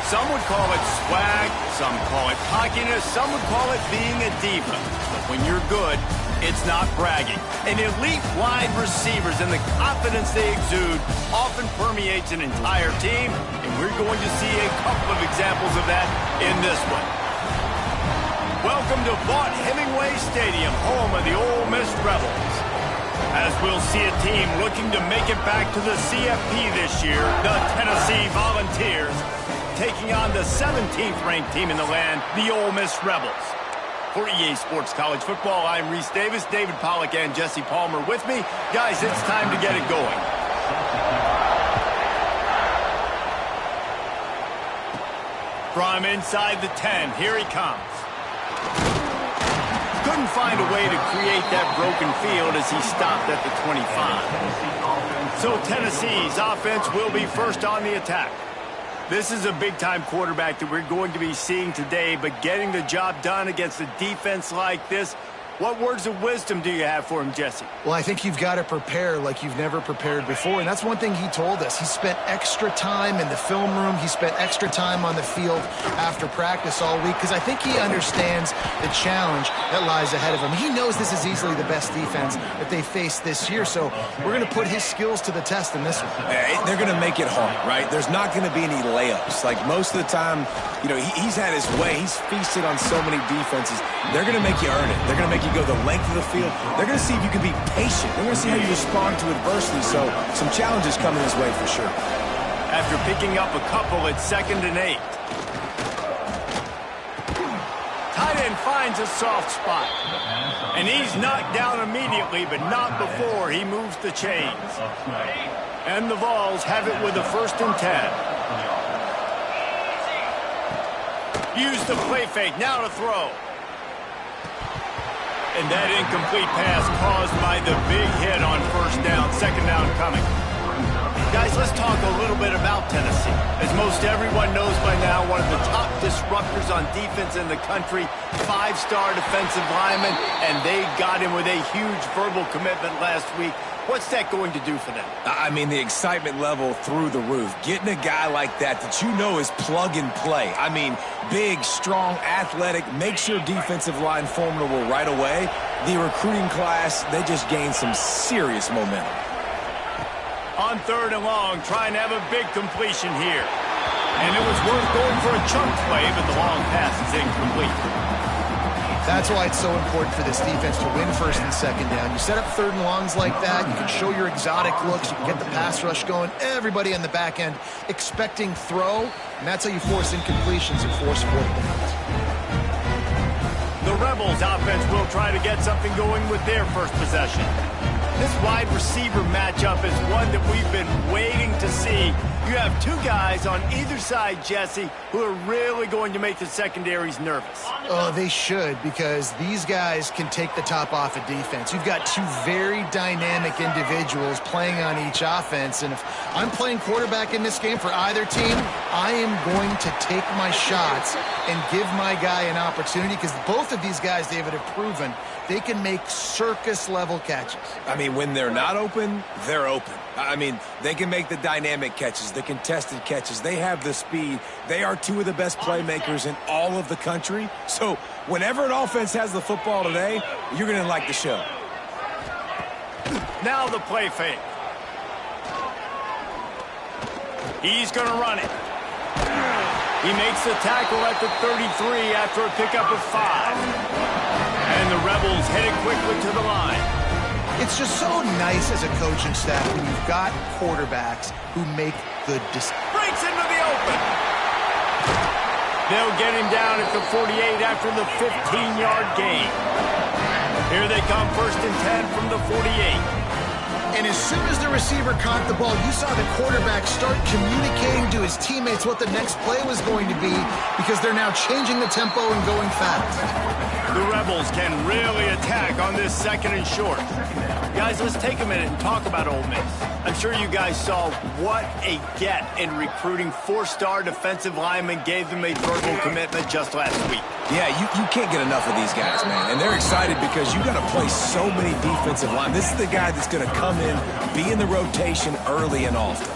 Some would call it swag, some call it cockiness, some would call it being a diva. But when you're good, it's not bragging. And elite wide receivers and the confidence they exude often permeates an entire team, and we're going to see a couple of examples of that in this one. Welcome to Vaught-Hemingway Stadium, home of the Ole Miss Rebels. As we'll see a team looking to make it back to the CFP this year, the Tennessee Volunteers, taking on the 17th ranked team in the land, the Ole Miss Rebels. For EA Sports College Football, I'm Reese Davis, David Pollack and Jesse Palmer with me. Guys, it's time to get it going. From inside the 10, here he comes. Couldn't find a way to create that broken field as he stopped at the 25. So Tennessee's offense will be first on the attack. This is a big-time quarterback that we're going to be seeing today, but getting the job done against a defense like this, what words of wisdom do you have for him, Jesse? Well, I think you've got to prepare like you've never prepared before, and that's one thing he told us. He spent extra time in the film room. He spent extra time on the field after practice all week because I think he understands the challenge that lies ahead of him. He knows this is easily the best defense that they face this year, so we're going to put his skills to the test in this one. They're going to make it hard, right? There's not going to be any layups. Like most of the time, you know, he's had his way. He's feasted on so many defenses. They're going to make you earn it. They're going to make you go the length of the field. They're going to see if you can be patient. They're going to see how you respond to adversity. So some challenges coming his way for sure. After picking up a couple at 2nd and 8. Tight end finds a soft spot. And he's knocked down immediately, but not before he moves the chains. And the Vols have it with a 1st and 10. Use the play fake, now to throw. And that incomplete pass caused by the big hit on 1st down, 2nd down coming. Guys, let's talk a little bit about Tennessee. As most everyone knows by now, one of the top disruptors on defense in the country, 5-star defensive lineman, and they got him with a huge verbal commitment last week. What's that going to do for them? I mean, the excitement level through the roof. Getting a guy like that you know is plug and play. I mean, big, strong, athletic, makes your defensive line formidable right away. The recruiting class, they just gained some serious momentum. On 3rd and long, trying to have a big completion here. And it was worth going for a chunk play, but the long pass is incomplete. That's why it's so important for this defense to win 1st and 2nd down. You set up 3rd and longs like that, you can show your exotic looks, you can get the pass rush going, everybody on the back end expecting throw, and that's how you force incompletions and force 4th downs. The Rebels offense will try to get something going with their first possession. This wide receiver matchup is one that we've been waiting to see. You have two guys on either side, Jesse, who are really going to make the secondaries nervous. Oh, they should, because these guys can take the top off a defense. You've got two very dynamic individuals playing on each offense, and if I'm playing quarterback in this game for either team, I am going to take my shots and give my guy an opportunity, because both of these guys, David, have proven they can make circus-level catches. I mean, when they're not open, they're open. I mean, they can make the dynamic catches, the contested catches. They have the speed. They are two of the best playmakers in all of the country. So whenever an offense has the football today, you're going to like the show. Now the play fake. He's going to run it. He makes the tackle at the 33 after a pickup of 5. And the Rebels headed quickly to the line. It's just so nice as a coaching staff when you've got quarterbacks who make good decisions. Breaks into the open. They'll get him down at the 48 after the 15-yard gain. Here they come, 1st and 10 from the 48. And as soon as the receiver caught the ball, you saw the quarterback start communicating to his teammates what the next play was going to be, because they're now changing the tempo and going fast. The Rebels can really attack on this 2nd and short. Guys, let's take a minute and talk about Ole Miss. I'm sure you guys saw what a get in recruiting. 4-star defensive linemen gave them a verbal commitment just last week. Yeah, you can't get enough of these guys, man. And they're excited because you got to play so many defensive line. This is the guy that's going to come in, be in the rotation early and often.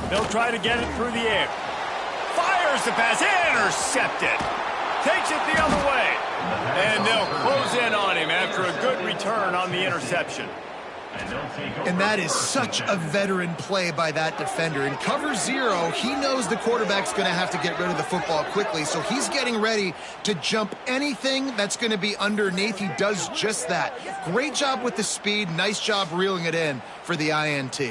They'll try to get it through the air. Fires the pass. Intercepted. Takes it the other way. And they'll close in on him after a good return on the interception. And that is such a veteran play by that defender. In cover 0, he knows the quarterback's going to have to get rid of the football quickly, so he's getting ready to jump anything that's going to be underneath. He does just that. Great job with the speed. Nice job reeling it in for the INT.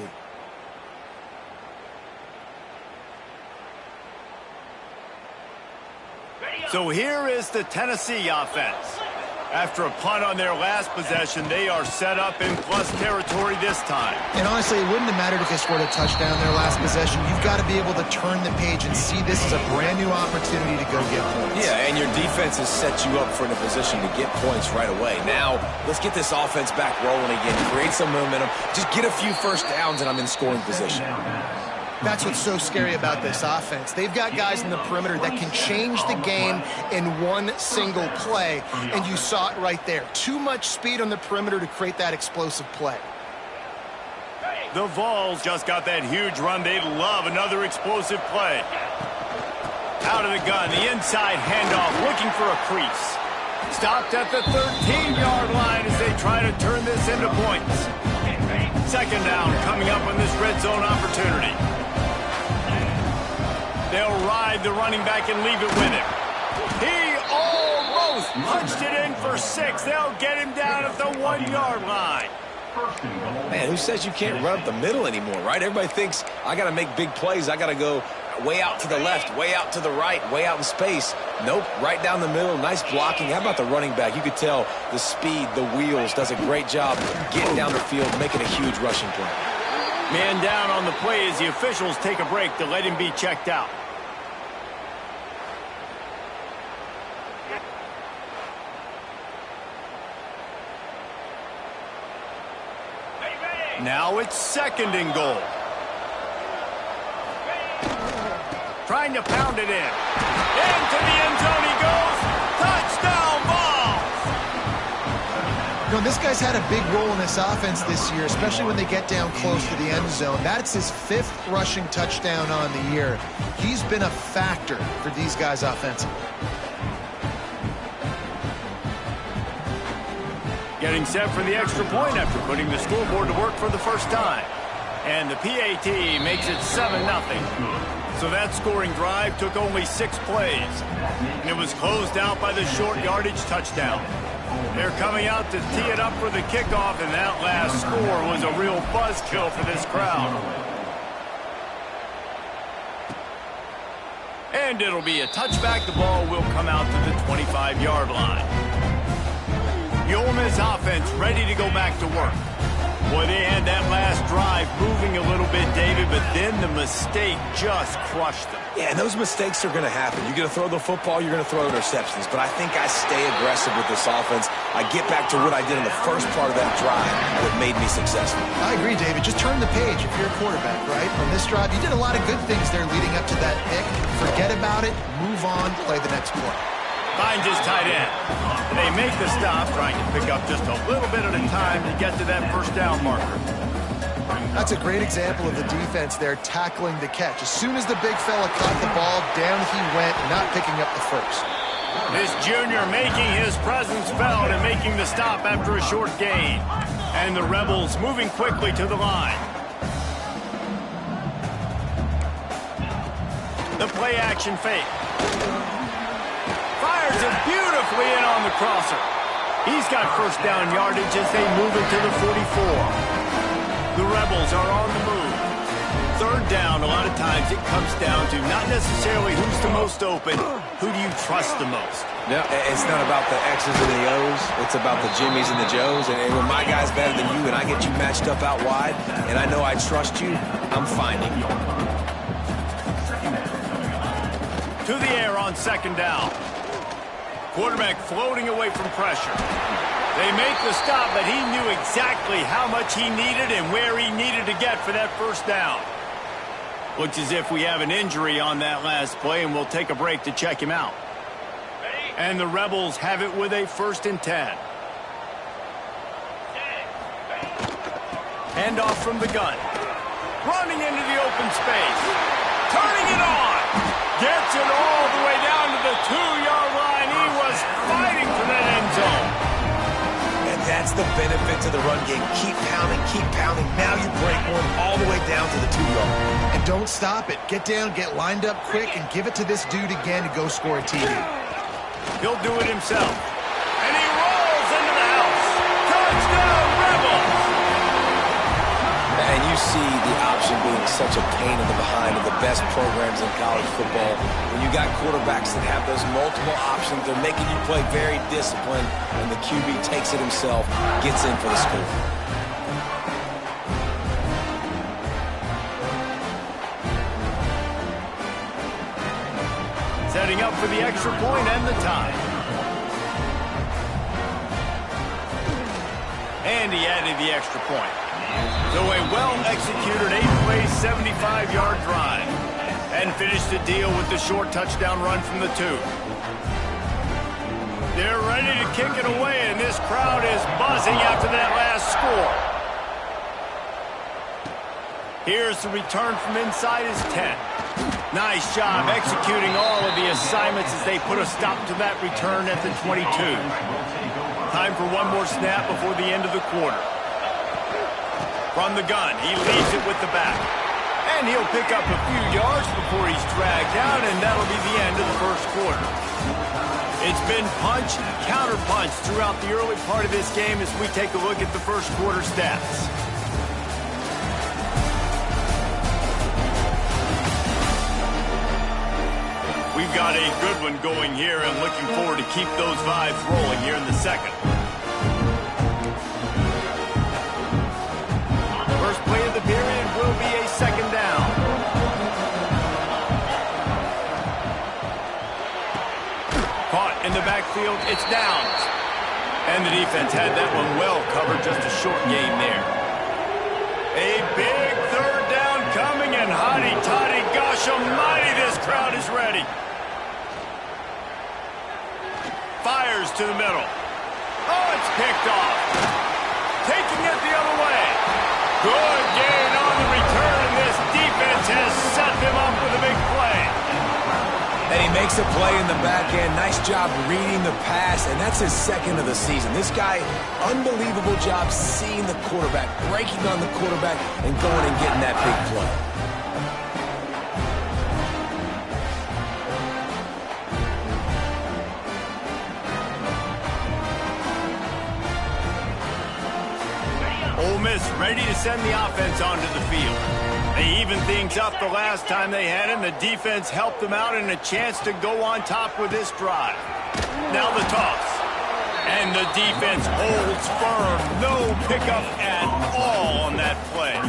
So here is the Tennessee offense. After a punt on their last possession, they are set up in plus territory this time. And honestly, it wouldn't have mattered if they scored a touchdown their last possession. You've got to be able to turn the page and see this as a brand new opportunity to go get points. Yeah, and your defense has set you up for in a position to get points right away. Now, let's get this offense back rolling again, create some momentum, just get a few first downs, and I'm in scoring position. That's what's so scary about this offense. They've got guys in the perimeter that can change the game in one single play, and you saw it right there. Too much speed on the perimeter to create that explosive play. The Vols just got that huge run. They'd love another explosive play. Out of the gun, the inside handoff, looking for a crease. Stopped at the 13-yard line as they try to turn this into points. Second down coming up on this red zone opportunity. They'll ride the running back and leave it with him. He almost punched it in for 6. They'll get him down at the 1-yard line. Man, who says you can't run up the middle anymore, right? Everybody thinks I got to make big plays. I got to go way out to the left, way out to the right, way out in space. Nope, right down the middle. Nice blocking. How about the running back? You could tell the speed, the wheels, does a great job getting down the field, making a huge rushing play. Man down on the play as the officials take a break to let him be checked out. Now it's second and goal. Trying to pound it in. Into the end zone he goes. Touchdown Vols! You know, this guy's had a big role in this offense this year, especially when they get down close to the end zone. That's his 5th rushing touchdown on the year. He's been a factor for these guys offensively. Getting set for the extra point after putting the scoreboard to work for the first time. And the PAT makes it 7-0. So that scoring drive took only 6 plays. And it was closed out by the short yardage touchdown. They're coming out to tee it up for the kickoff, and that last score was a real buzzkill for this crowd. And it'll be a touchback. The ball will come out to the 25-yard line. The Ole Miss offense ready to go back to work. Boy, they had that last drive moving a little bit, David, but then the mistake just crushed them. Yeah, and those mistakes are going to happen. You're going to throw the football, you're going to throw interceptions. But I think I stay aggressive with this offense. I get back to what I did in the first part of that drive that made me successful. I agree, David. Just turn the page if you're a quarterback, right? On this drive, you did a lot of good things there leading up to that pick. Forget about it, move on, play the next play. Finds his tight end. They make the stop, trying to pick up just a little bit at a time to get to that first down marker. That's a great example of the defense there tackling the catch. As soon as the big fella caught the ball, down he went, not picking up the first. This junior making his presence felt and making the stop after a short gain. And the Rebels moving quickly to the line. The play action fake. Fires it beautifully in on the crosser. He's got first down yardage as they move it to the 44. The Rebels are on the move. Third down, a lot of times it comes down to not necessarily who's the most open, who do you trust the most? No, it's not about the X's and the O's. It's about the Jimmies and the Joes. And when my guy's better than you and I get you matched up out wide, and I know I trust you, I'm finding you. To the air on second down. Quarterback floating away from pressure. They make the stop, but he knew exactly how much he needed and where he needed to get for that first down. Looks as if we have an injury on that last play, and we'll take a break to check him out. And the Rebels have it with a 1st and 10. Handoff from the gun. running into the open space. Turning it on. Gets it all the way down to the 2-yard line. He was fighting for that end zone. And that's the benefit to the run game. Keep pounding, keep pounding. Now you break one all the way down to the 2-yard. And don't stop it. Get down, get lined up quick, and give it to this dude again to go score a TD. He'll do it himself. And he rolls into the house. Touchdown, Rebels! And you see the option being such a pain in the behind of the best programs in college football. When you got quarterbacks that have those multiple options, they're making you play very disciplined, and the QB takes it himself, gets in for the score. Setting up for the extra point and the tie. And he added the extra point. So a well-executed 8-play, 75-yard drive. And finished the deal with the short touchdown run from the 2. They're ready to kick it away, and this crowd is buzzing after that last score. Here's the return from inside his 10. Nice job executing all of the assignments as they put a stop to that return at the 22. Time for one more snap before the end of the quarter. From the gun, he leaves it with the back. And he'll pick up a few yards before he's dragged out, and that'll be the end of the first quarter. It's been punch, counter-punch throughout the early part of this game as we take a look at the first quarter stats. We've got a good one going here and looking forward to keep those vibes rolling here in the second. First play of the period will be a second down. Caught in the backfield, it's downs. And the defense had that one well covered, just a short gain there. A big third down coming, and hotty-toddy, gosh almighty, this crowd is ready. Fires to the middle. Oh, it's picked off. Taking it the other way. Good gain on the return, and this defense has set them up with a big play. And he makes a play in the back end. Nice job reading the pass, and that's his second of the season. This guy, unbelievable job seeing the quarterback, breaking on the quarterback, and going and getting that big play. Ole Miss ready to send the offense onto the field. They evened things up the last time they had him. The defense helped them out and a chance to go on top with this drive. Now the toss. And the defense holds firm. No pickup at all on that play.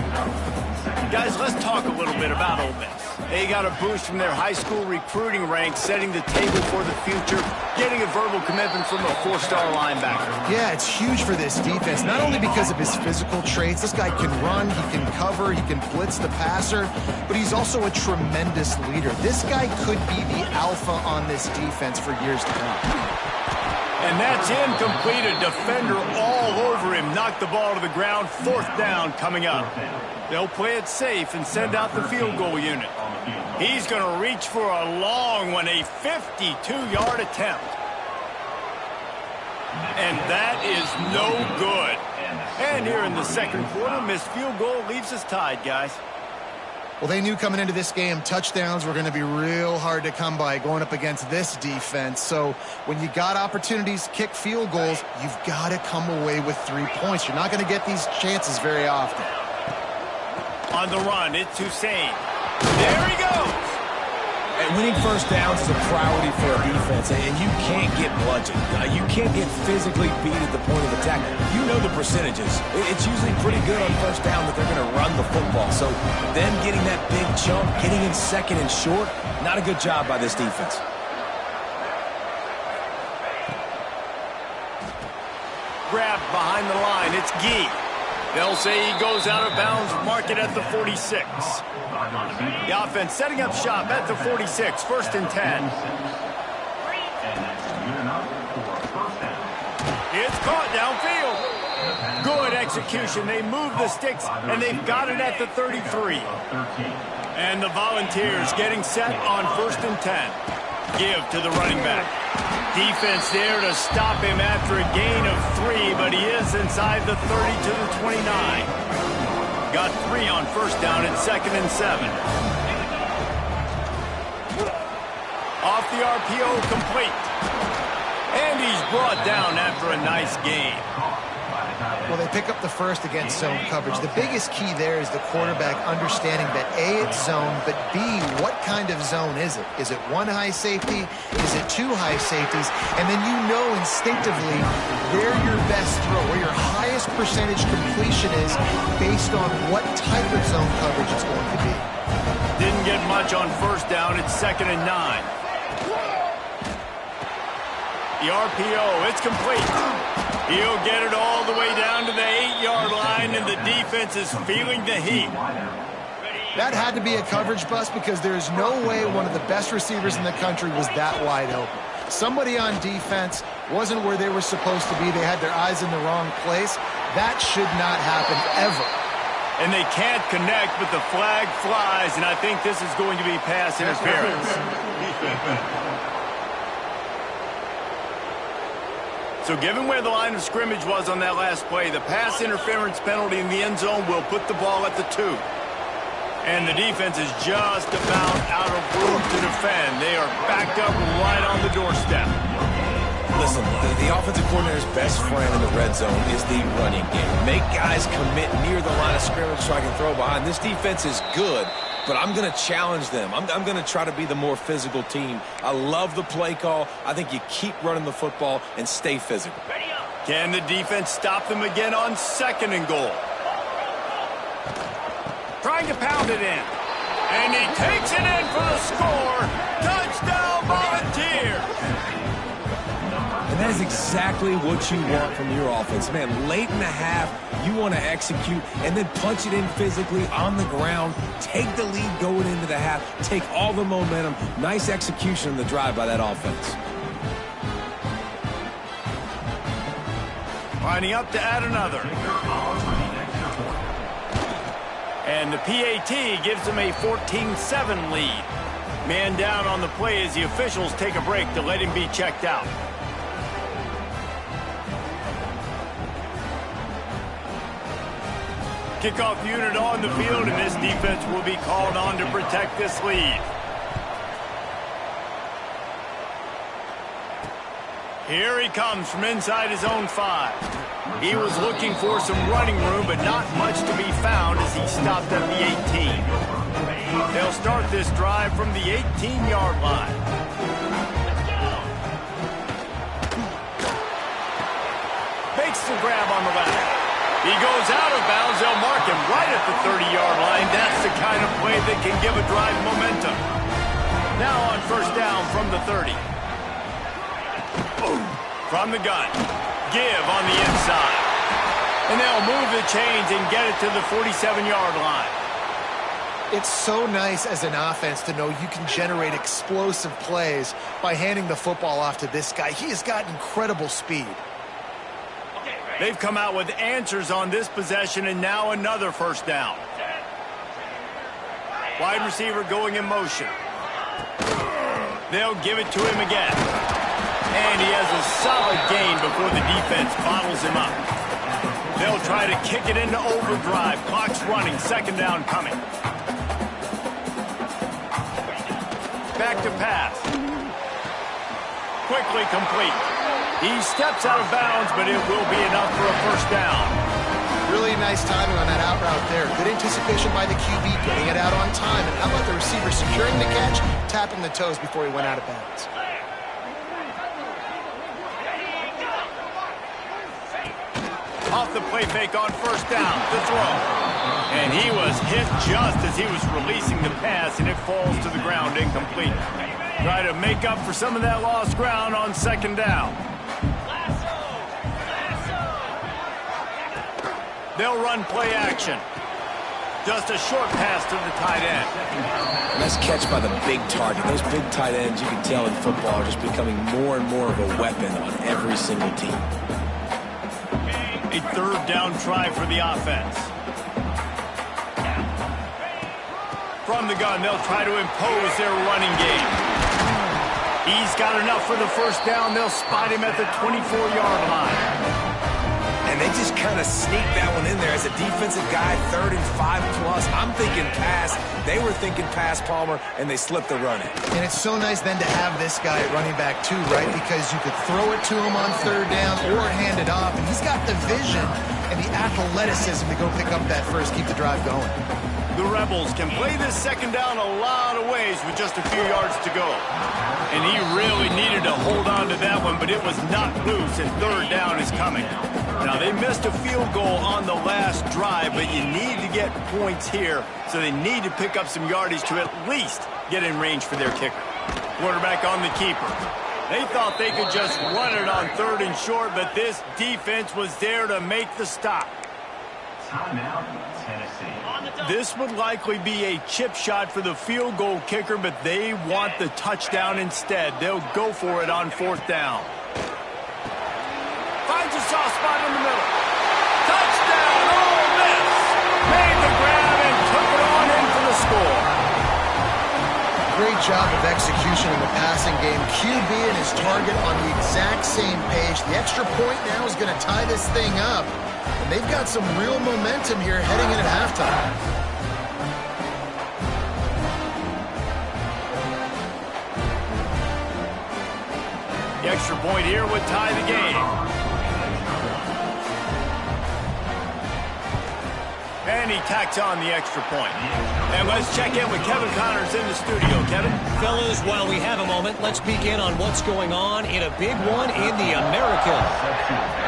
Guys, let's talk a little bit about Ole Miss. They got a boost from their high school recruiting ranks, setting the table for the future, getting a verbal commitment from a 4-star linebacker. Yeah, it's huge for this defense, not only because of his physical traits. This guy can run, he can cover, he can blitz the passer, but he's also a tremendous leader. This guy could be the alpha on this defense for years to come. And that's incomplete. A defender all over him. Knocked the ball to the ground. Fourth down coming up. They'll play it safe and send out the field goal unit. He's going to reach for a long one, a 52-yard attempt. And that is no good. And here in the second quarter, missed field goal leaves us tied, guys. Well, they knew coming into this game, touchdowns were going to be real hard to come by going up against this defense. So when you got opportunities to kick field goals, you've got to come away with 3 points. You're not going to get these chances very often. On the run, it's Hussein. There he goes. And winning first downs is a priority for a defense, and you can't get bludgeoned. You can't get physically beat at the point of attack. You know the percentages. It's usually pretty good on first down that they're going to run the football. So them getting that big chunk, getting in second and short, not a good job by this defense. Grabbed behind the line, it's Gee. They'll say he goes out of bounds, mark it at the 46. The offense setting up shop at the 46, first and 10. It's caught downfield. Good execution. They move the sticks, and they've got it at the 33. And the Volunteers getting set on 1st and 10. Give to the running back. Defense there to stop him after a gain of 3, but he is inside the 30 to the 29. Got 3 on 1st down at 2nd and 7. Off the RPO, complete. And he's brought down after a nice gain. Well, they pick up the first against zone coverage. The biggest key there is the quarterback understanding that A, it's zone, but B, what kind of zone is it? Is it 1 high safety? Is it 2 high safeties? And then you know instinctively where your best throw, where your highest percentage completion is based on what type of zone coverage it's going to be. Didn't get much on 1st down. It's 2nd and 9. The RPO, it's complete. He'll get it all the way down to the 8-yard line, and the defense is feeling the heat. That had to be a coverage bust because there's no way one of the best receivers in the country was that wide open. Somebody on defense wasn't where they were supposed to be. They had their eyes in the wrong place. That should not happen ever. And they can't connect, but the flag flies, and I think this is going to be pass interference. So given where the line of scrimmage was on that last play, the pass interference penalty in the end zone will put the ball at the 2. And the defense is just about out of room to defend. They are backed up right on the doorstep. Listen, the offensive coordinator's best friend in the red zone is the running game. Make guys commit near the line of scrimmage so I can throw behind. This defense is good, but I'm going to challenge them. I'm going to try to be the more physical team. I love the play call. I think you keep running the football and stay physical. Can the defense stop them again on 2nd and goal? Trying to pound it in. And he takes it in for the score. Touchdown, Volunteers! And that is exactly what you want from your offense. Man, late in the half, you want to execute and then punch it in physically on the ground, take the lead going into the half, take all the momentum. Nice execution on the drive by that offense. Lining up to add another. And the PAT gives them a 14-7 lead. Man down on the play as the officials take a break to let him be checked out. Kickoff unit on the field, and this defense will be called on to protect this lead. Here he comes from inside his own 5. He was looking for some running room, but not much to be found as he stopped at the 18. They'll start this drive from the 18-yard line. Makes the grab on the left. He goes out of bounds. They'll mark him right at the 30-yard line. That's the kind of play that can give a drive momentum. Now on 1st down from the 30. From the gun. Give on the inside. And they'll move the chains and get it to the 47-yard line. It's so nice as an offense to know you can generate explosive plays by handing the football off to this guy. He has got incredible speed. They've come out with answers on this possession, and now another 1st down. Wide receiver going in motion. They'll give it to him again. And he has a solid gain before the defense bottles him up. They'll try to kick it into overdrive. Clock's running. 2nd down coming. Back to pass. Quickly complete. He steps out of bounds, but it will be enough for a 1st down. Really nice timing on that out route there. Good anticipation by the QB, getting it out on time. And how about the receiver securing the catch, tapping the toes before he went out of bounds. Off the play fake on 1st down, the throw. And he was hit just as he was releasing the pass, and it falls to the ground incomplete. Try to make up for some of that lost ground on 2nd down. They'll run play action. Just a short pass to the tight end. Nice catch by the big target. Those big tight ends, you can tell in football, are just becoming more and more of a weapon on every single team. A third down try for the offense. From the gun, they'll try to impose their running game. He's got enough for the first down. They'll spot him at the 24-yard line. And they just kind of sneak that one in there as a defensive guy, 3rd and 5+. I'm thinking pass. They were thinking pass, Palmer, and they slipped the run in. And it's so nice then to have this guy at running back too, right? Because you could throw it to him on 3rd down or hand it off. And he's got the vision and the athleticism to go pick up that first, keep the drive going. The Rebels can play this second down a lot of ways with just a few yards to go. And he really needed to hold on to that one, but it was not loose, and 3rd down is coming. Now, they missed a field goal on the last drive, but you need to get points here, so they need to pick up some yardage to at least get in range for their kicker. Quarterback on the keeper. They thought they could just run it on 3rd and short, but this defense was there to make the stop. Timeout, Tennessee. This would likely be a chip shot for the field goal kicker, but they want the touchdown instead. They'll go for it on 4th down. Finds a soft spot in the middle. Touchdown, Ole Miss! Made the grab and took it on in for the score. Great job of execution in the passing game. QB and his target on the exact same page. The extra point now is going to tie this thing up. And they've got some real momentum here heading in at halftime. The extra point here would tie the game. And he tacks on the extra point. And let's check in with Kevin Connors in the studio. Kevin? Fellas, while we have a moment, let's peek in on what's going on in a big one in the American.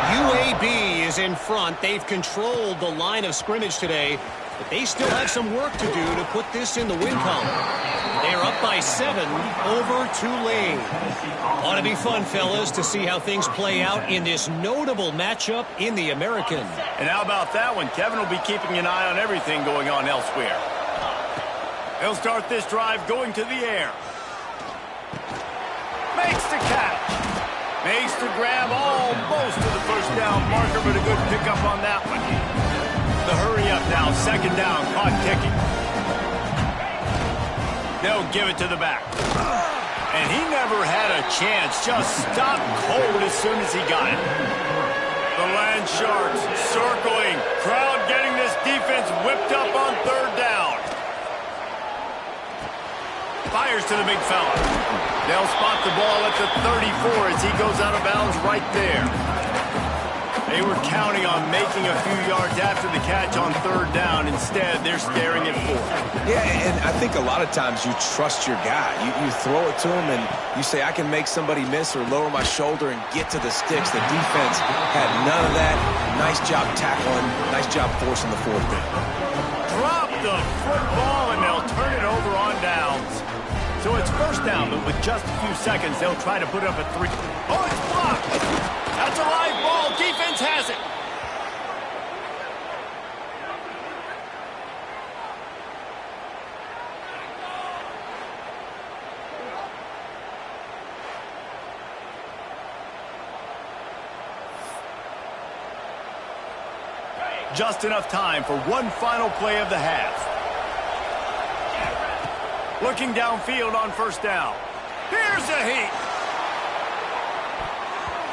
UAB is in front. They've controlled the line of scrimmage today, but they still have some work to do to put this in the win column. They're up by 7 over Tulane. Ought to be fun, fellas, to see how things play out in this notable matchup in the American. And how about that one? Kevin will be keeping an eye on everything going on elsewhere. He'll start this drive going to the air. Makes the catch. Makes the grab almost to the first down marker, but a good pickup on that one. The hurry up now, 2nd down, clock ticking. They'll give it to the back. And he never had a chance. Just stopped cold as soon as he got it. The Land Sharks circling. Crowd getting this defense whipped up on 3rd down. Fires to the big fella. They'll spot the ball at the 34 as he goes out of bounds right there. They were counting on making a few yards after the catch on 3rd down. Instead, they're staring at 4th. Yeah, and I think a lot of times you trust your guy. You throw it to him and you say, I can make somebody miss or lower my shoulder and get to the sticks. The defense had none of that. Nice job tackling. Nice job forcing the 4th down. Drop the football and they'll turn it over on downs. So it's 1st down, but with just a few seconds, they'll try to put up a 3. Oh, it's blocked! That's a live ball. Defense has it. Just enough time for one final play of the half. Looking downfield on 1st down. Here's a heat.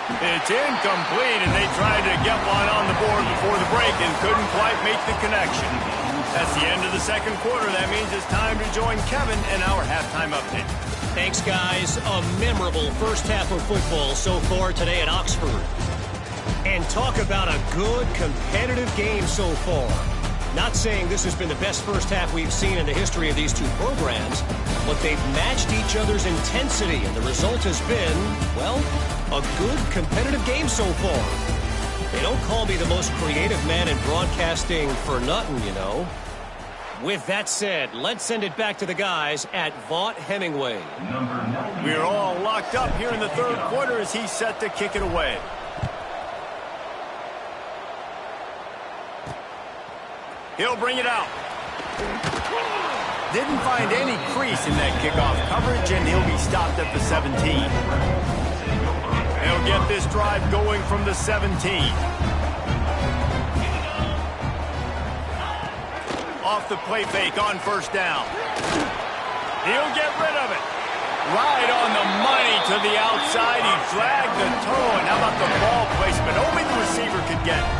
It's incomplete, and they tried to get one on the board before the break and couldn't quite make the connection. That's the end of the 2nd quarter. That means it's time to join Kevin in our halftime update. Thanks, guys. A memorable first half of football so far today at Oxford. And talk about a good, competitive game so far. Not saying this has been the best first half we've seen in the history of these two programs, but they've matched each other's intensity, and the result has been, well, a good, competitive game so far. They don't call me the most creative man in broadcasting for nothing, you know. With that said, let's send it back to the guys at Vaught Hemingway. We're all locked up here in the 3rd quarter as he's set to kick it away. He'll bring it out. Didn't find any crease in that kickoff coverage, and he'll be stopped at the 17. He'll get this drive going from the 17. off the play fake on first down. He'll get rid of it. Right on the money to the outside. He dragged the toe. And how about the ball placement? Only the receiver could get it.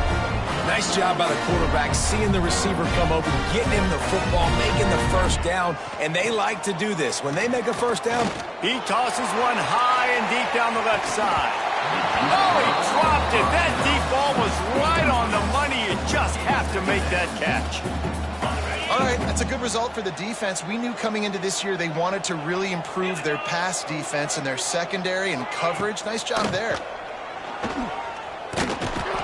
Nice job by the quarterback, seeing the receiver come open, getting him the football, making the first down, and they like to do this. When they make a first down, he tosses one high and deep down the left side. Oh, he dropped it. That deep ball was right on the money. You just have to make that catch. All right, that's a good result for the defense. We knew coming into this year they wanted to really improve their pass defense and their secondary and coverage. Nice job there.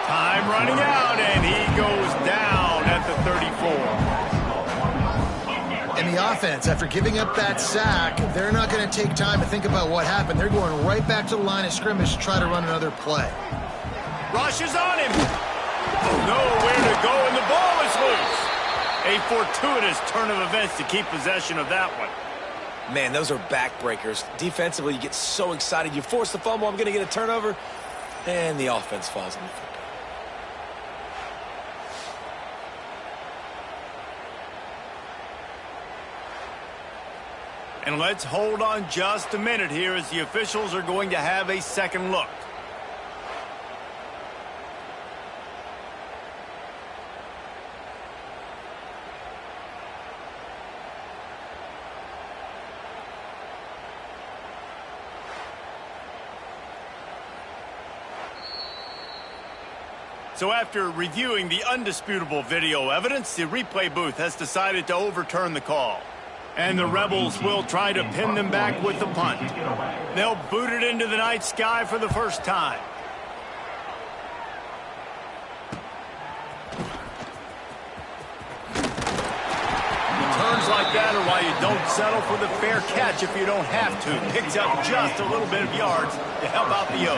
Time running out, and he goes down at the 34. And the offense, after giving up that sack, they're not going to take time to think about what happened. They're going right back to the line of scrimmage to try to run another play. Rushes on him. Nowhere to go, and the ball is loose. A fortuitous turn of events to keep possession of that one. Man, those are backbreakers. Defensively, you get so excited. You force the fumble, I'm going to get a turnover, and the offense falls on the football. And let's hold on just a minute here as the officials are going to have a second look. So after reviewing the undisputable video evidence, the replay booth has decided to overturn the call. And the Rebels will try to pin them back with the punt. They'll boot it into the night sky for the first time. Turns like that are why you don't settle for the fair catch if you don't have to. Picks up just a little bit of yards to help out the O.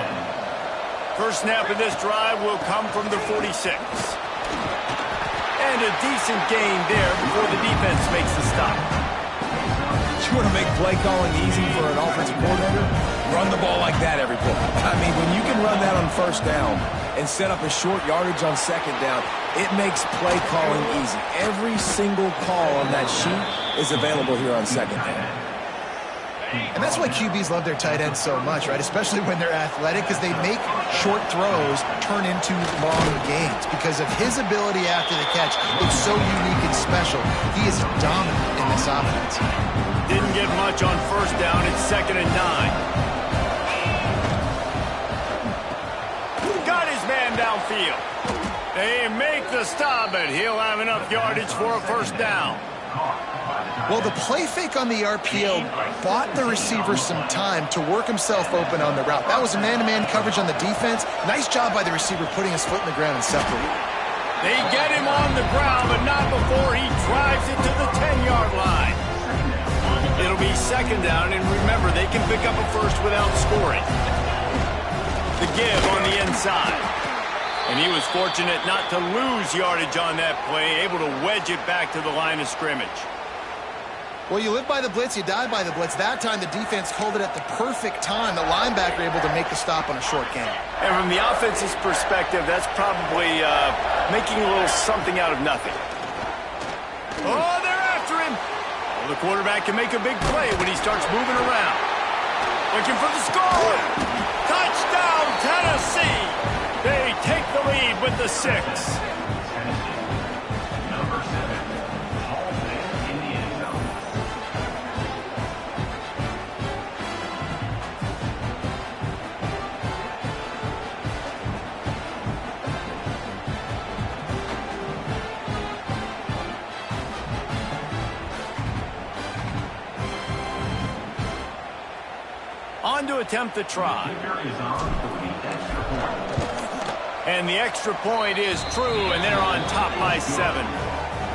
First snap of this drive will come from the 46. And a decent gain there before the defense makes the stop. You want to make play calling easy for an offensive coordinator? Run the ball like that every play. I mean, when you can run that on first down and set up a short yardage on second down, it makes play calling easy. Every single call on that sheet is available here on second down. And that's why QBs love their tight ends so much, right? Especially when they're athletic, because they make short throws turn into long gains. Because of his ability after the catch, it's so unique and special. He is dominant in this offense. Didn't get much on first down. It's 2nd and 9. Got his man downfield. They make the stop, but he'll have enough yardage for a first down. Well, the play fake on the RPO bought the receiver some time to work himself open on the route. That was a man-to-man coverage on the defense. Nice job by the receiver putting his foot in the ground and separating. They get him on the ground, but not before he drives it to the 10-yard line. It'll be 2nd down, and remember, they can pick up a first without scoring. The give on the inside. And he was fortunate not to lose yardage on that play, able to wedge it back to the line of scrimmage. Well, you live by the blitz, you die by the blitz. That time the defense called it at the perfect time. The linebacker able to make the stop on a short gain. And from the offense's perspective, that's probably making a little something out of nothing. Oh, they're after him. Well, the quarterback can make a big play when he starts moving around. Looking for the score. Touchdown, Tennessee. They take the lead with the 6. On to attempt the try. And the extra point is true, and they're on top by 7.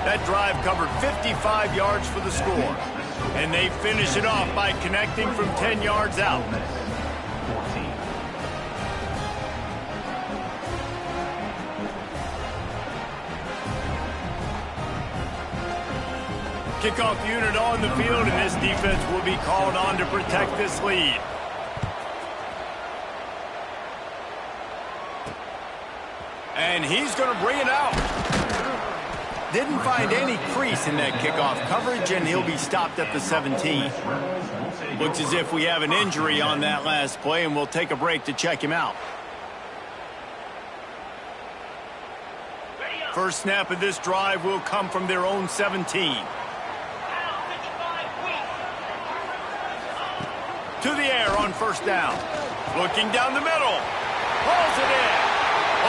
That drive covered 55 yards for the score. And they finish it off by connecting from 10 yards out. Kickoff unit on the field, and this defense will be called on to protect this lead. And he's going to bring it out. Didn't find any crease in that kickoff coverage, and he'll be stopped at the 17. Looks as if we have an injury on that last play, and we'll take a break to check him out. First snap of this drive will come from their own 17. To the air on first down. Looking down the middle. Pulls it in.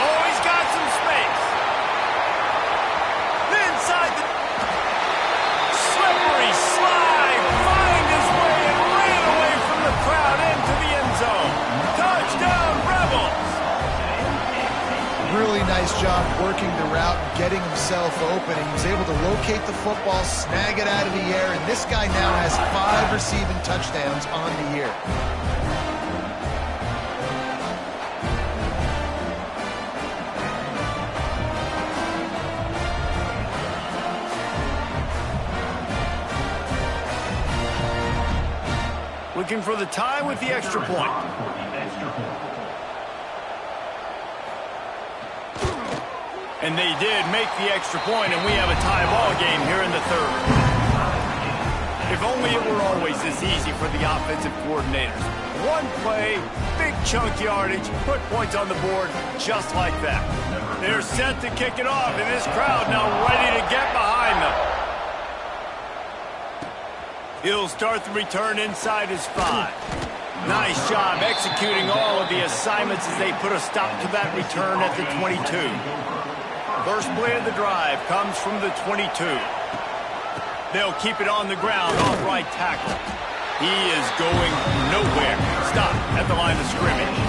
Oh, he's got some space. Inside the slippery slide. Find his way and ran away from the crowd into the end zone. Touchdown, Rebels. Really nice job working the route, getting himself open, and he was able to locate the football, snag it out of the air, and this guy now has 5 receiving touchdowns on the year. Looking for the tie with the extra point. And they did make the extra point, and we have a tie ball game here in the third. If only it were always this easy for the offensive coordinators. One play, big chunk yardage, put points on the board just like that. They're set to kick it off, and this crowd now ready to get behind them. He'll start the return inside his 5. Nice job executing all of the assignments as they put a stop to that return at the 22. First play of the drive comes from the 22. They'll keep it on the ground off right tackle. He is going nowhere. Stop at the line of scrimmage.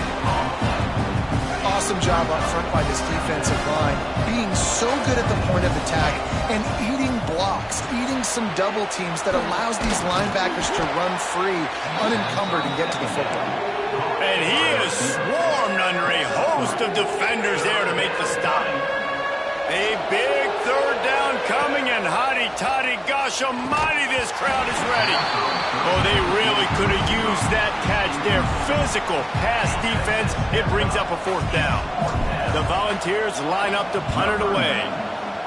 Awesome job up front by this defensive line, being so good at the point of attack and eating blocks, eating some double teams that allows these linebackers to run free, unencumbered, and get to the football. And he is swarmed under a host of defenders there to make the stop. A big third down coming, and hotty-toddy, gosh almighty, this crowd is ready. Oh, they really could have used that catch there. Physical pass defense. It brings up a 4th down. The Volunteers line up to punt it away.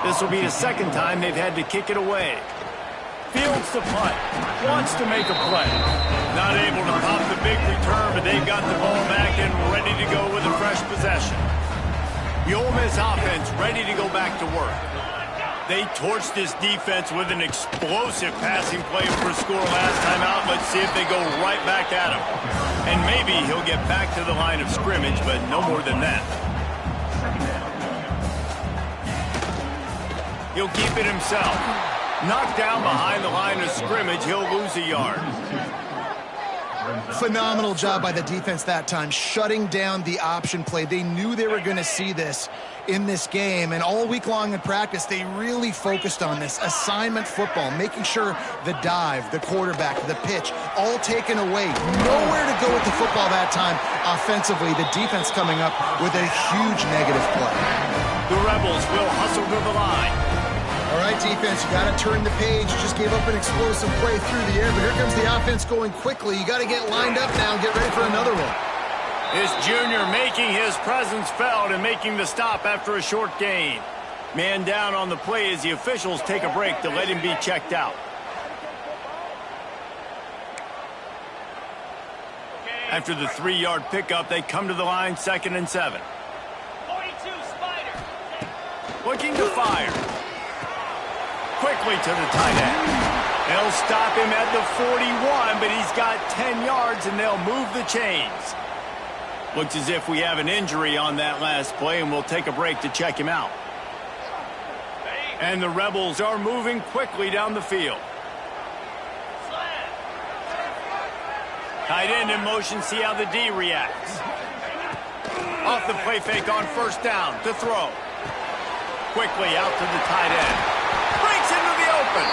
This will be the second time they've had to kick it away. Fields the punt. Wants to make a play. Not able to pop the big return, but they've got the ball back and ready to go with a fresh possession. The Ole Miss offense ready to go back to work. They torched this defense with an explosive passing play for a score last time out. Let's see if they go right back at him. And maybe he'll get back to the line of scrimmage, but no more than that. He'll keep it himself. Knocked down behind the line of scrimmage, he'll lose a yard. Phenomenal job by the defense that time, shutting down the option play. They knew they were going to see this in this game, and all week long in practice, they really focused on this assignment football, making sure the dive, the quarterback, the pitch, all taken away. Nowhere to go with the football that time offensively. The defense coming up with a huge negative play. The Rebels will hustle to the line. All right, defense, you got to turn the page. You just gave up an explosive play through the air, but here comes the offense going quickly. You got to get lined up now and get ready for another one. This junior making his presence felt and making the stop after a short gain. Man down on the play as the officials take a break to let him be checked out. After the 3-yard pickup, they come to the line, 2nd and 7. 42 Spider. Looking to fire. Quickly to the tight end. They'll stop him at the 41, but he's got 10 yards, and they'll move the chains. Looks as if we have an injury on that last play, and we'll take a break to check him out. And the Rebels are moving quickly down the field. Tight end in motion, see how the D reacts. Off the play fake on first down to throw. Quickly out to the tight end. Breaks into the open.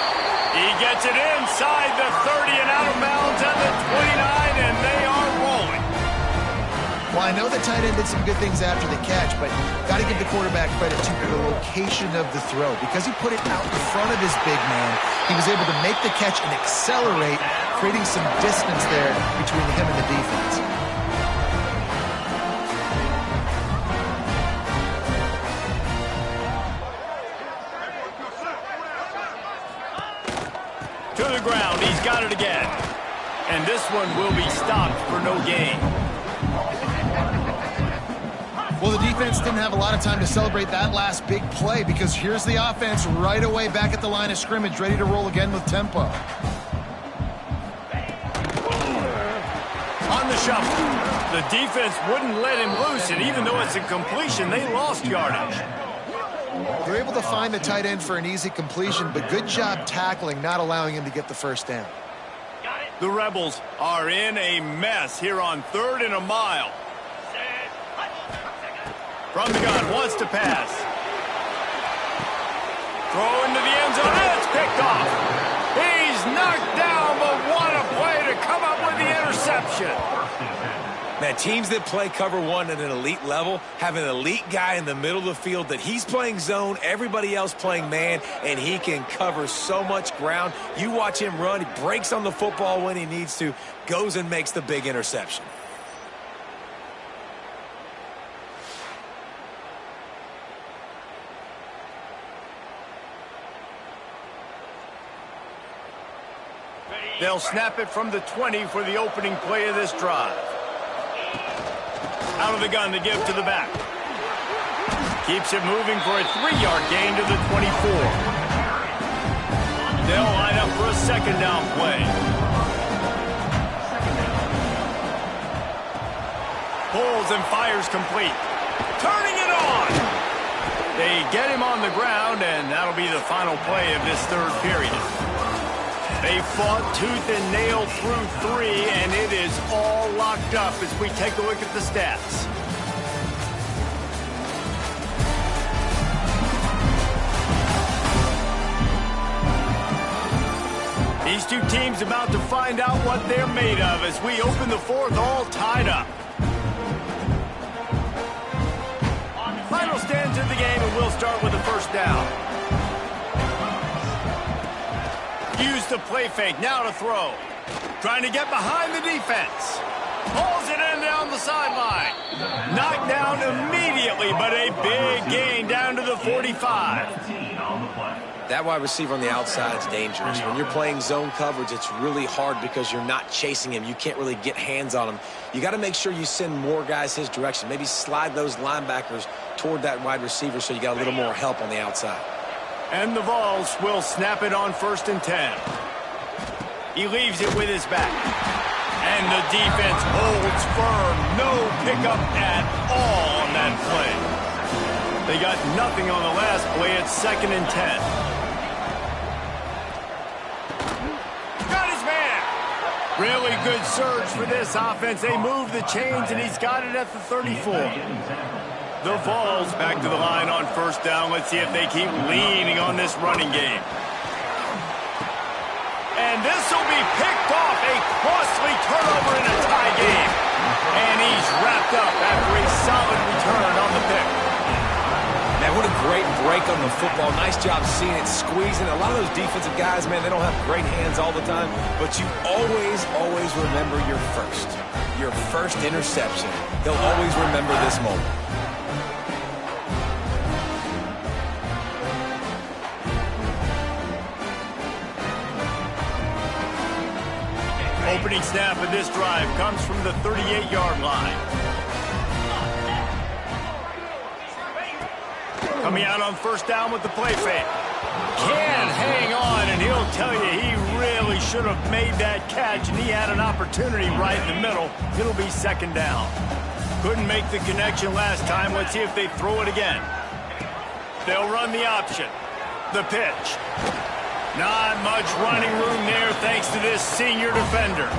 He gets it inside the 30 and out of bounds at the 29, and they are rolling. Well, I know the tight end did some good things after the catch, but got to give the quarterback credit to the location of the throw. Because he put it out in front of his big man, he was able to make the catch and accelerate, creating some distance there between him and the defense. To the ground. He's got it again. And this one will be stopped for no gain. Well, the defense didn't have a lot of time to celebrate that last big play because here's the offense right away back at the line of scrimmage, ready to roll again with tempo. On the shuffle. The defense wouldn't let him loose, and even though it's a completion, they lost yardage. They're able to find the tight end for an easy completion, but good job tackling, not allowing him to get the first down. The Rebels are in a mess here on 3rd and a mile. From the gun, wants to pass. Throw into the end zone, and it's picked off. He's knocked down, but what a play to come up with the interception. Man, teams that play cover one at an elite level have an elite guy in the middle of the field that he's playing zone, everybody else playing man, and he can cover so much ground. You watch him run, he breaks on the football when he needs to, goes and makes the big interception. They'll snap it from the 20 for the opening play of this drive. Out of the gun to give to the back. Keeps it moving for a 3-yard gain to the 24. They'll line up for a second down play. Pulls and fires complete. Turning it on. They get him on the ground, and that'll be the final play of this 3rd period. They fought tooth and nail through 3, and it is all locked up as we take a look at the stats. These two teams about to find out what they're made of as we open the 4th all tied up. Final stands of the game, and we'll start with the first down. Use the play fake, now to throw. Trying to get behind the defense. Pulls it in down the sideline. Knocked down immediately, but a big gain down to the 45. That wide receiver on the outside is dangerous. When you're playing zone coverage, it's really hard because you're not chasing him. You can't really get hands on him. You got to make sure you send more guys his direction. Maybe slide those linebackers toward that wide receiver so you got a little more help on the outside. And the Vols will snap it on 1st and 10. He leaves it with his back. And the defense holds firm. No pickup at all on that play. They got nothing on the last play. It's 2nd and 10. Got his man. Really good surge for this offense. They move the chains, and he's got it at the 34. The Vols back to the line on 1st down. Let's see if they keep leaning on this running game. And this will be picked off. A costly turnover in a tie game. And he's wrapped up after a solid return on the pick. Man, what a great break on the football. Nice job seeing it, squeezing. A lot of those defensive guys, man, they don't have great hands all the time. But you always remember your first interception. They'll always remember this moment. Opening snap of this drive comes from the 38-yard line. Coming out on 1st down with the play fake. Can hang on, and he'll tell you he really should have made that catch, and he had an opportunity right in the middle. It'll be 2nd down. Couldn't make the connection last time. Let's see if they throw it again. They'll run the option. The pitch. Not much running room there thanks to this senior defender.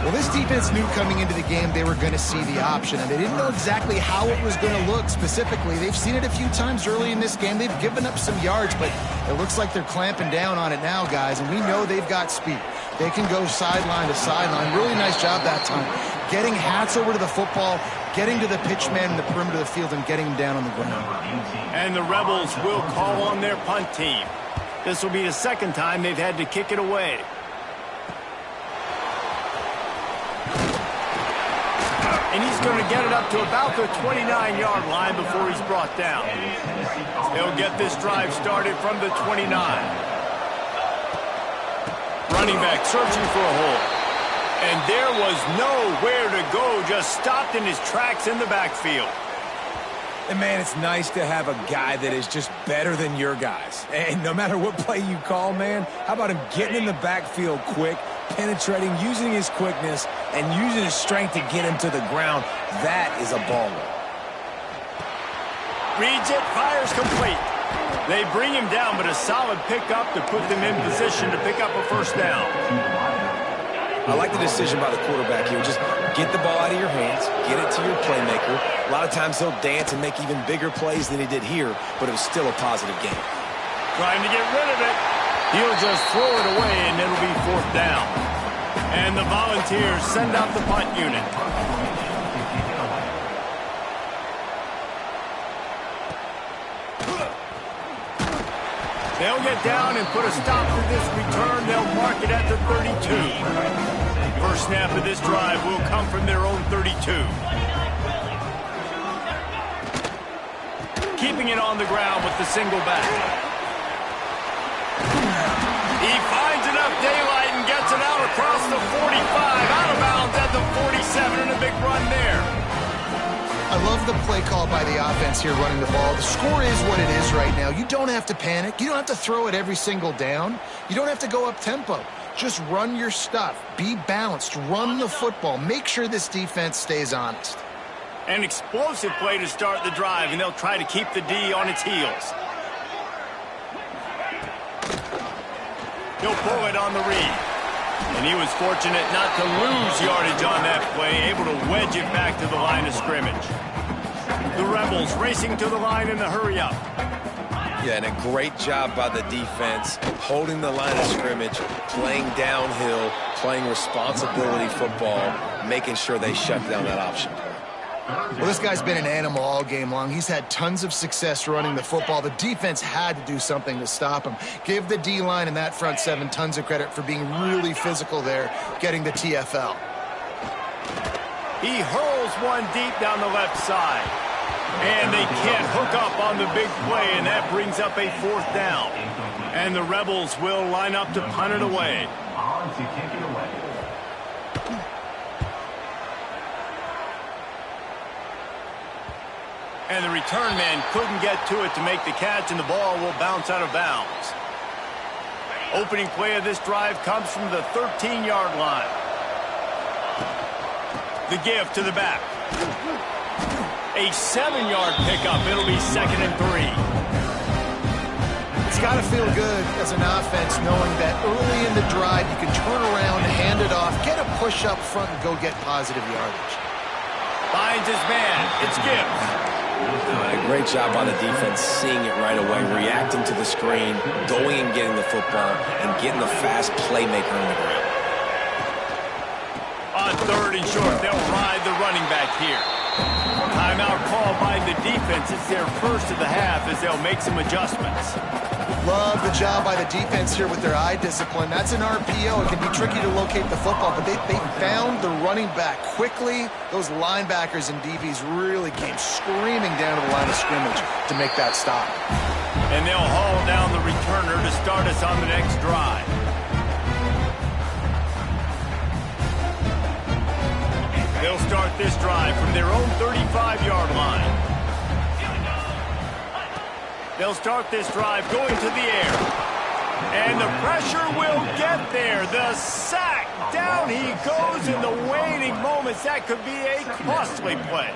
Well, this defense knew coming into the game they were going to see the option, and they didn't know exactly how it was going to look specifically. They've seen it a few times early in this game. They've given up some yards, but it looks like they're clamping down on it now, guys, and we know they've got speed. They can go sideline to sideline. Really nice job that time. Getting hats over to the football, getting to the pitch man in the perimeter of the field, and getting him down on the ground. And the Rebels will call on their punt team. This will be the 2nd time they've had to kick it away. And he's going to get it up to about the 29-yard line before he's brought down. They'll get this drive started from the 29. Running back searching for a hole. And there was nowhere to go, just stopped in his tracks in the backfield. And, man, it's nice to have a guy that is just better than your guys. And no matter what play you call, man, how about him getting in the backfield quick, penetrating, using his quickness, and using his strength to get him to the ground. That is a baller. Reads it, fires complete. They bring him down, but a solid pickup to put them in position to pick up a first down. I like the decision by the quarterback here. Just get the ball out of your hands, get it to your playmaker. A lot of times he'll dance and make even bigger plays than he did here, but it was still a positive game. Trying to get rid of it. He'll just throw it away, and it'll be fourth down. And the Volunteers send out the punt unit. They'll get down and put a stop to this return. They'll mark it at the 32. First snap of this drive will come from their own 32. Keeping it on the ground with the single back. He finds enough daylight and gets it out across the 45. Out of bounds at the 47 and a big run there. I love the play call by the offense here running the ball. The score is what it is right now. You don't have to panic. You don't have to throw it every single down. You don't have to go up tempo. Just run your stuff. Be balanced. Run the football. Make sure this defense stays honest. An explosive play to start the drive, and they'll try to keep the D on its heels. He'll pull it on the read. And he was fortunate not to lose yardage on that play, able to wedge it back to the line of scrimmage. The Rebels racing to the line in the hurry-up. Yeah, and a great job by the defense, holding the line of scrimmage, playing downhill, playing responsibility football, making sure they shut down that option play. Well, this guy's been an animal all game long. He's had tons of success running the football. The defense had to do something to stop him. Give the D-line and that front seven tons of credit for being really physical there, getting the TFL. He hurls one deep down the left side. And they can't hook up on the big play, and that brings up a fourth down. And the Rebels will line up to punt it away. On to kick it away. And the return man couldn't get to it to make the catch, and the ball will bounce out of bounds. Opening play of this drive comes from the 13-yard line. The give to the back. A 7-yard pickup. It'll be 2nd and 3. It's got to feel good as an offense knowing that early in the drive you can turn around, hand it off, get a push up front, and go get positive yardage. Finds his man. It's Gibbs. A great job by the defense, seeing it right away, reacting to the screen, going and getting the football, and getting the fast playmaker on the ground. On 3rd and short, they'll ride the running back here. Timeout called by the defense. It's their first of the half as they'll make some adjustments. Love the job by the defense here with their eye discipline. That's an RPO. It can be tricky to locate the football, but they found the running back quickly. Those linebackers and DBs really came screaming down to the line of scrimmage to make that stop. And they'll haul down the returner to start us on the next drive. They'll start this drive from their own 35-yard line. They'll start this drive going to the air. And the pressure will get there. The sack. Down he goes in the waning moments. That could be a costly play.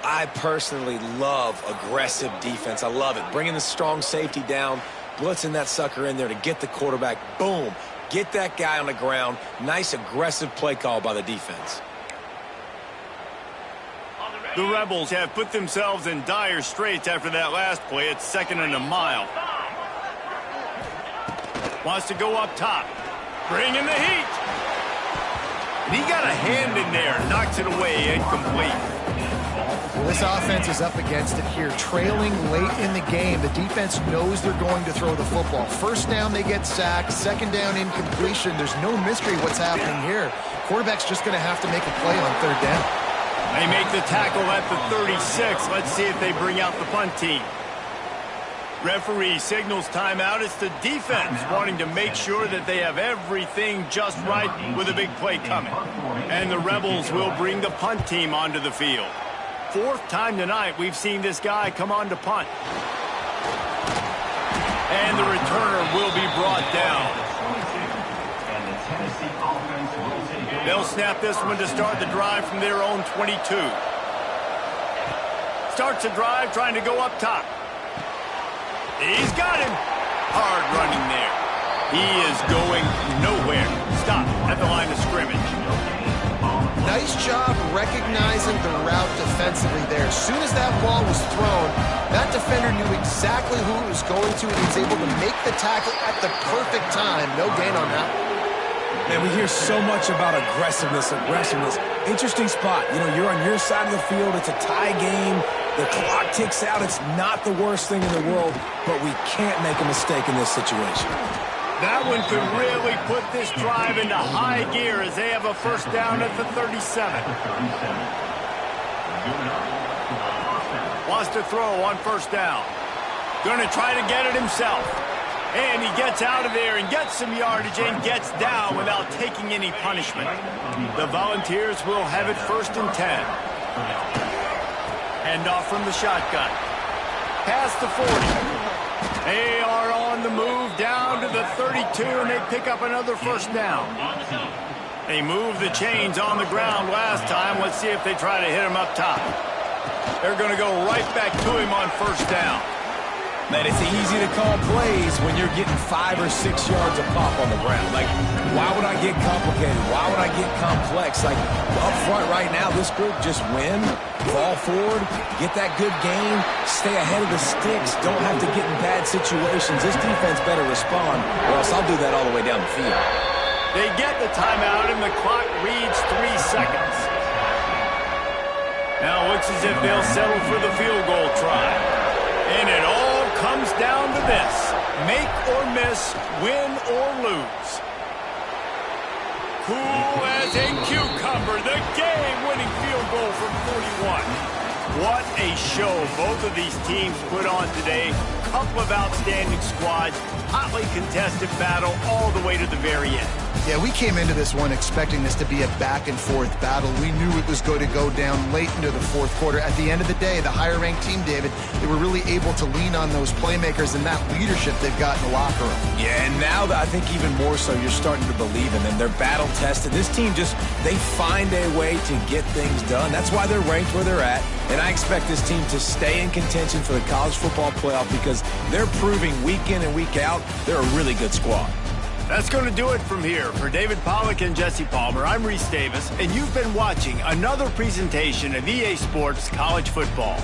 I personally love aggressive defense. I love it. Bringing the strong safety down, blitzing that sucker in there to get the quarterback. Boom. Get that guy on the ground. Nice aggressive play call by the defense. The Rebels have put themselves in dire straits after that last play. It's 2nd and a mile. Wants to go up top. Bring in the heat. And he got a hand in there. Knocks it away. Incomplete. Well, this offense is up against it here. Trailing late in the game. The defense knows they're going to throw the football. First down, they get sacked. 2nd down, incompletion. There's no mystery what's happening here. Quarterback's just going to have to make a play on 3rd down. They make the tackle at the 36. Let's see if they bring out the punt team. Referee signals timeout. It's the defense wanting to make sure that they have everything just right with a big play coming. And the Rebels will bring the punt team onto the field. Fourth time tonight we've seen this guy come on to punt. And the returner will be brought down. They'll snap this one to start the drive from their own 22. Starts the drive trying to go up top. He's got him. Hard running there. He is going nowhere. Stop at the line of scrimmage. Nice job recognizing the route defensively there. As soon as that ball was thrown, that defender knew exactly who it was going to, and he was able to make the tackle at the perfect time. No gain on that. Man, we hear so much about aggressiveness. Interesting spot. You know, you're on your side of the field. It's a tie game. The clock ticks out. It's not the worst thing in the world, but we can't make a mistake in this situation. That one could really put this drive into high gear as they have a first down at the 37. Wants to throw on first down. Going to try to get it himself. And he gets out of there and gets some yardage and gets down without taking any punishment. The Volunteers will have it first and 10. Hand off from the shotgun. Past the 40. They are on the move down to the 32, and they pick up another first down. They moved the chains on the ground last time. Let's see if they try to hit him up top. They're going to go right back to him on first down. Man, it's easy to call plays when you're getting 5 or 6 yards a pop on the ground. Like, why would I get complicated? Why would I get complex? Like, up front right now, this group just win, fall forward, get that good gain, stay ahead of the sticks, don't have to get in bad situations. This defense better respond, or else I'll do that all the way down the field. They get the timeout, and the clock reads 3 seconds. Now it looks as if they'll settle for the field goal try. And it all comes down to this. Make or miss, win or lose. Cool as a cucumber, the game-winning field goal from 41. What a show both of these teams put on today. Couple of outstanding squads, hotly contested battle all the way to the very end. Yeah, we came into this one expecting this to be a back-and-forth battle. We knew it was going to go down late into the fourth quarter. At the end of the day, the higher-ranked team, David, they were really able to lean on those playmakers and that leadership they've got in the locker room. Yeah, and now I think even more so, you're starting to believe in them. They're battle-tested. This team they find a way to get things done. That's why they're ranked where they're at. And I expect this team to stay in contention for the college football playoff because they're proving week in and week out they're a really good squad. That's going to do it from here. For David Pollack and Jesse Palmer, I'm Reese Davis, and you've been watching another presentation of EA Sports College Football.